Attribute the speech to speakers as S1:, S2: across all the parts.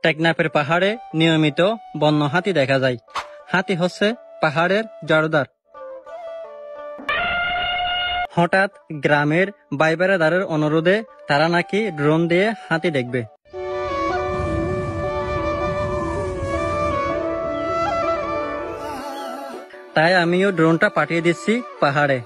S1: টেকনাফের পাহাড়ে নিয়মিত বন্য হাতি দেখা যায়। হাতি হচ্ছে পাহাড়ের জড়দার। হঠাৎ গ্রামের ভাই বেড়াদারের অনুরোধে তারা নাকি ড্রোন দিয়ে হাতি দেখবে। তাই আমিও ড্রোনটা পাঠিয়ে দিচ্ছি পাহাড়ে।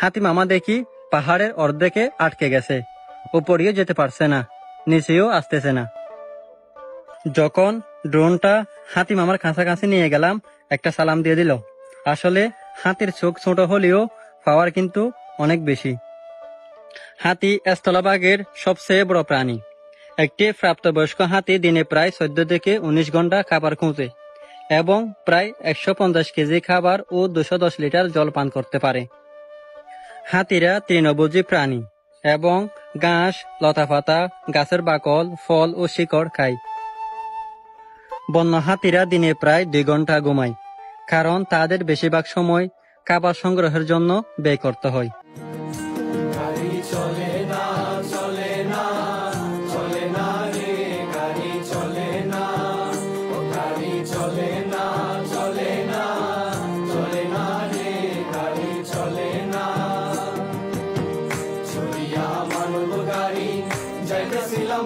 S1: হাতি মামা দেখি পাহাড়ের অর্ধেকে আটকে গেছে, উপরেও যেতে পারছে না, নিচেও আসতেছে না। যখন ড্রোনটা হাতি মামার কাছাকাছি নিয়ে গেলাম, একটা সালাম দিয়ে দিল। আসলে হাতির চোখ ছোট হলেও পাওয়ার কিন্তু অনেক বেশি। হাতি স্থলভাগের সবচেয়ে বড় প্রাণী। একটি প্রাপ্তবয়স্ক হাতি দিনে প্রায় 14 থেকে 19 ঘন্টা খাবার খুঁজে এবং প্রায় 150 কেজি খাবার ও 210 লিটার জল পান করতে পারে। হাতিরা তৃণভোজী প্রাণী এবং ঘাস, লতাপাতা, গাছের বাকল, ফল ও শিকড় খায়। বন্য হাতিরা দিনে প্রায় 2 ঘন্টা ঘুমায়, কারণ তাদের বেশিরভাগ সময় খাবার সংগ্রহের জন্য ব্যয় করতে হয়।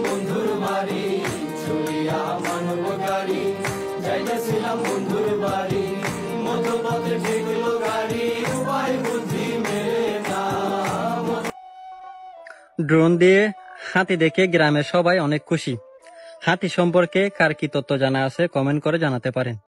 S2: বন্ধুর বাড়ি চলিয়া মানব গাড়ি যাইতেছিলাম বন্ধুর বাড়ি, মধ্যপথে ঠেকলো গাড়ি, উপায় বুদ্ধি মেলে না।
S1: ড্রোন দিয়ে হাতি দেখে গ্রামের সবাই অনেক খুশি। হাতি সম্পর্কে কার কি তথ্য জানা আছে কমেন্ট করে জানাতে পারেন।